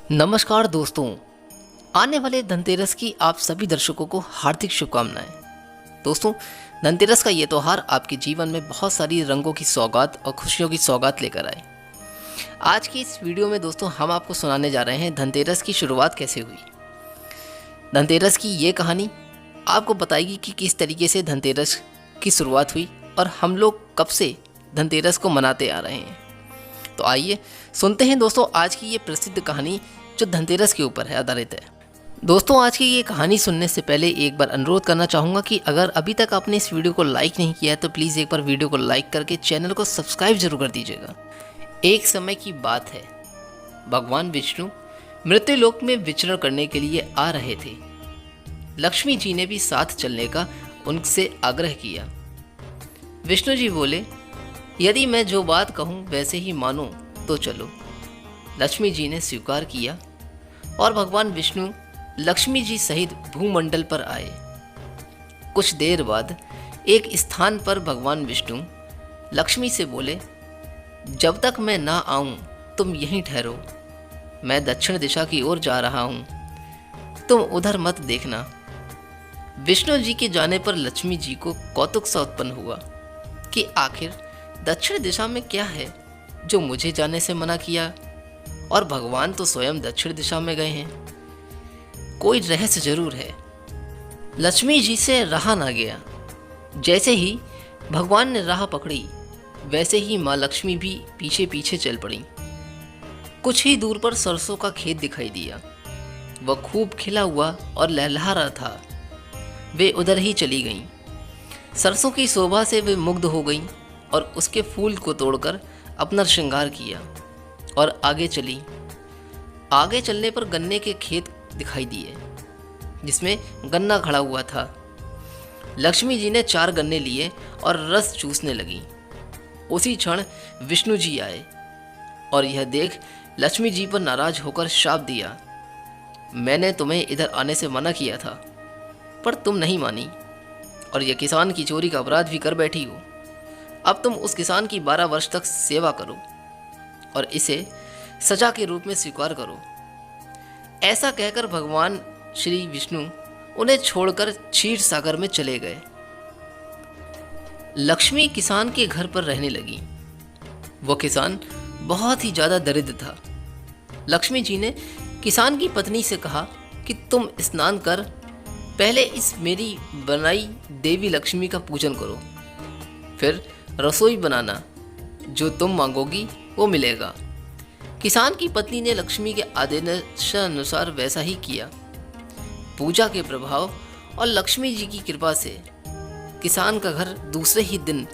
नमस्कार दोस्तों, आने वाले धनतेरस की आप सभी दर्शकों को हार्दिक शुभकामनाएं। दोस्तों, धनतेरस का ये त्यौहार आपके जीवन में बहुत सारी रंगों की सौगात और खुशियों की सौगात लेकर आए। आज की इस वीडियो में दोस्तों हम आपको सुनाने जा रहे हैं धनतेरस की शुरुआत कैसे हुई। धनतेरस की ये कहानी आपको बताएगी कि किस तरीके से धनतेरस की शुरुआत हुई और हम लोग कब से धनतेरस को मनाते आ रहे हैं। तो आइए सुनते हैं दोस्तों आज की ये प्रसिद्ध कहानी जो धनतेरस के ऊपर है आधारित है। दोस्तों, आज की ये कहानी सुनने से पहले एक बार अनुरोध करना चाहूँगा कि अगर अभी तक आपने इस वीडियो को लाइक नहीं किया है तो प्लीज़ एक बार वीडियो को लाइक करके चैनल को सब्सक्राइब जरूर कर दीजिएगा। एक समय की बात है, भगवान विष्णु मृत्युलोक में विचरण करने के लिए आ रहे थे। लक्ष्मी जी ने भी साथ चलने का उनसे आग्रह किया। विष्णु जी बोले, यदि मैं जो बात कहूँ वैसे ही मानो तो चलो। लक्ष्मी जी ने स्वीकार किया और भगवान विष्णु लक्ष्मी जी सहित भूमंडल पर आए। कुछ देर बाद एक स्थान पर भगवान विष्णु लक्ष्मी से बोले, जब तक मैं ना आऊं तुम यहीं ठहरो। मैं दक्षिण दिशा की ओर जा रहा हूं, तुम उधर मत देखना। विष्णु जी के जाने पर लक्ष्मी जी को कौतुक सा उत्पन्न हुआ कि आखिर दक्षिण दिशा में क्या है जो मुझे जाने से मना किया, और भगवान तो स्वयं दक्षिण दिशा में गए हैं। कोई रहस्य जरूर है। लक्ष्मी जी से रहा ना गया। जैसे ही भगवान ने राह पकड़ी वैसे ही माँ लक्ष्मी भी पीछे पीछे चल पड़ी। कुछ ही दूर पर सरसों का खेत दिखाई दिया। वह खूब खिला हुआ और लहलहा रहा था। वे उधर ही चली गईं। सरसों की शोभा से वे मुग्ध हो गईं और उसके फूल को तोड़कर अपना श्रृंगार किया और आगे चली। आगे चलने पर गन्ने के खेत दिखाई दिए जिसमें गन्ना खड़ा हुआ था। लक्ष्मी जी ने 4 गन्ने लिए और रस चूसने लगी। उसी क्षण विष्णु जी आए और यह देख लक्ष्मी जी पर नाराज होकर शाप दिया, मैंने तुम्हें इधर आने से मना किया था पर तुम नहीं मानी और यह किसान की चोरी का अपराध भी कर बैठी हो। अब तुम उस किसान की 12 वर्ष तक सेवा करो और इसे सजा के रूप में स्वीकार करो। ऐसा कहकर भगवान श्री विष्णु उन्हें छोड़कर क्षीर सागर में चले गए। लक्ष्मी किसान के घर पर रहने लगी। वो किसान बहुत ही ज्यादा दरिद्र था। लक्ष्मी जी ने किसान की पत्नी से कहा कि तुम स्नान कर पहले इस मेरी बनाई देवी लक्ष्मी का पूजन करो, फिर रसोई बनाना, जो तुम मांगोगी वो मिलेगा। किसान की पत्नी ने लक्ष्मी के आदेशानुसार वैसा ही किया। पूजा के प्रभाव और लक्ष्मी जी की कृपा से किसान का घर दूसरे ही दिन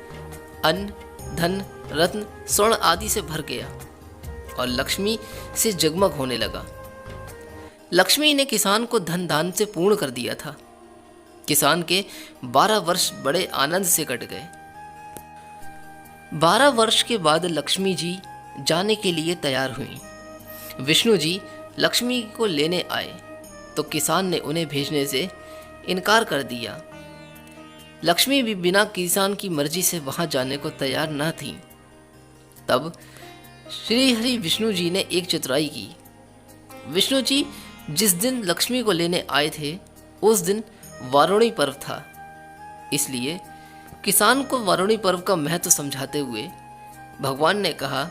अन्न, धन, रत्न, स्वर्ण आदि से भर गया और लक्ष्मी से जगमग होने लगा। लक्ष्मी ने किसान को धन दान से पूर्ण कर दिया था। किसान के 12 वर्ष बड़े आनंद से कट गए। 12 वर्ष के बाद लक्ष्मी जी जाने के लिए तैयार हुईं। विष्णु जी लक्ष्मी को लेने आए तो किसान ने उन्हें भेजने से इनकार कर दिया। लक्ष्मी भी बिना किसान की मर्जी से वहां जाने को तैयार न थी। तब श्री हरि विष्णु जी ने एक चतुराई की। विष्णु जी जिस दिन लक्ष्मी को लेने आए थे उस दिन वारुणी पर्व था, इसलिए किसान को वारुणी पर्व का महत्व समझाते हुए भगवान ने कहा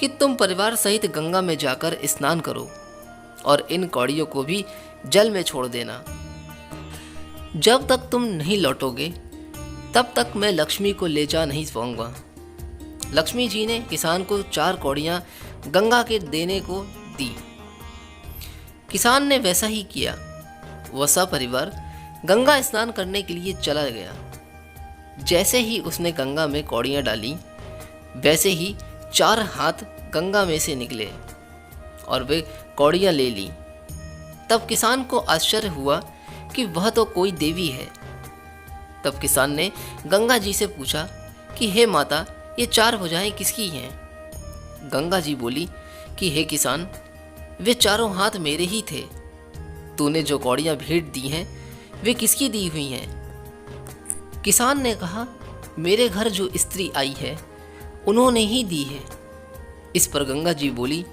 कि तुम परिवार सहित गंगा में जाकर स्नान करो और इन कौड़ियों को भी जल में छोड़ देना। जब तक तुम नहीं लौटोगे तब तक मैं लक्ष्मी को ले जा नहीं पाऊंगा। लक्ष्मी जी ने किसान को 4 कौड़ियां गंगा के देने को दी। किसान ने वैसा ही किया। वह सपरिवार गंगा स्नान करने के लिए चला गया। जैसे ही उसने गंगा में कौड़ियां डाली वैसे ही 4 हाथ गंगा में से निकले और वे कौड़ियां ले ली। तब किसान को आश्चर्य हुआ कि वह तो कोई देवी है। तब किसान ने गंगा जी से पूछा कि हे माता, ये 4 भुजाएं किसकी हैं? गंगा जी बोली कि हे किसान, वे चारों हाथ मेरे ही थे। तूने जो कौड़ियां भेंट दी हैं वे किसकी दी हुई हैं? किसान ने कहा, मेरे घर जो स्त्री आई है उन्होंने ही दी है। इस पर गंगा जी बोली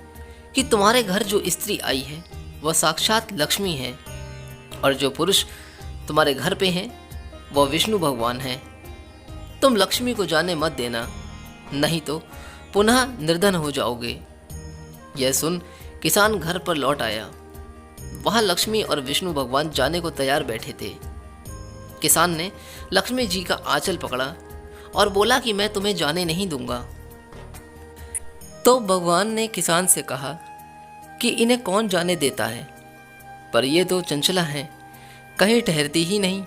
कि तुम्हारे घर जो स्त्री आई है वह साक्षात लक्ष्मी है, और जो पुरुष तुम्हारे घर पे हैं वह विष्णु भगवान हैं। तुम लक्ष्मी को जाने मत देना, नहीं तो पुनः निर्धन हो जाओगे। यह सुन किसान घर पर लौट आया। वहां लक्ष्मी और विष्णु भगवान जाने को तैयार बैठे थे। किसान ने लक्ष्मी जी का आंचल पकड़ा और बोला कि मैं तुम्हें जाने नहीं दूंगा। तो भगवान ने किसान से कहा कि इन्हें कौन जाने देता है, पर ये तो चंचला हैं, कहीं ठहरती ही नहीं।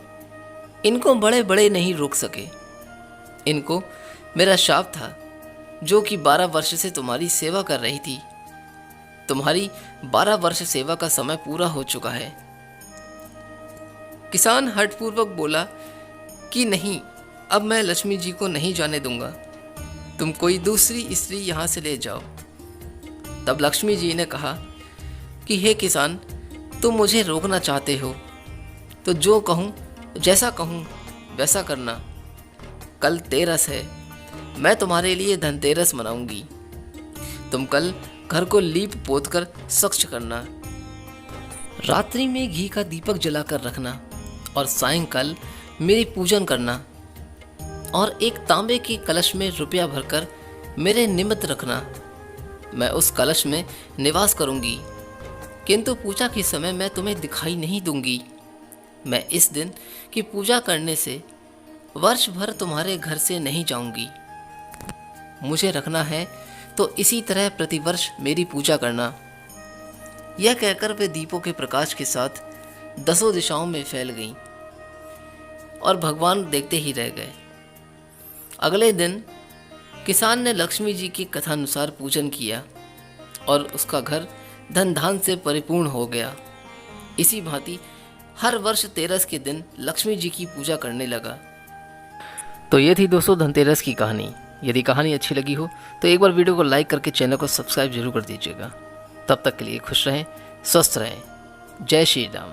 इनको बड़े बड़े नहीं रोक सके। इनको मेरा शाप था, जो कि 12 वर्ष से तुम्हारी सेवा कर रही थी। तुम्हारी 12 वर्ष सेवा का समय पूरा हो चुका है। किसान हठपूर्वक बोला कि नहीं, अब मैं लक्ष्मी जी को नहीं जाने दूंगा। तुम कोई दूसरी स्त्री यहाँ से ले जाओ। तब लक्ष्मी जी ने कहा कि हे किसान, तुम मुझे रोकना चाहते हो तो जो कहूँ, जैसा कहूँ वैसा करना। कल तेरस है, मैं तुम्हारे लिए धनतेरस मनाऊंगी। तुम कल घर को लीप पोत कर स्वच्छ करना। रात्रि में घी का दीपक जलाकर रखना और सायंकाल मेरी पूजन करना, और एक तांबे के कलश में रुपया भरकर मेरे निमित्त रखना। मैं उस कलश में निवास करूंगी, किंतु पूजा के समय मैं तुम्हें दिखाई नहीं दूंगी। मैं इस दिन की पूजा करने से वर्ष भर तुम्हारे घर से नहीं जाऊंगी। मुझे रखना है तो इसी तरह प्रतिवर्ष मेरी पूजा करना। यह कहकर वे दीपों के प्रकाश के साथ 10 दिशाओं में फैल गईं और भगवान देखते ही रह गए। अगले दिन किसान ने लक्ष्मी जी की कथानुसार पूजन किया और उसका घर धन धान से परिपूर्ण हो गया। इसी भांति हर वर्ष तेरस के दिन लक्ष्मी जी की पूजा करने लगा। तो ये थी दोस्तों धनतेरस की कहानी। यदि कहानी अच्छी लगी हो तो एक बार वीडियो को लाइक करके चैनल को सब्सक्राइब जरूर कर दीजिएगा। तब तक के लिए खुश रहें, स्वस्थ रहें। जय श्री राम।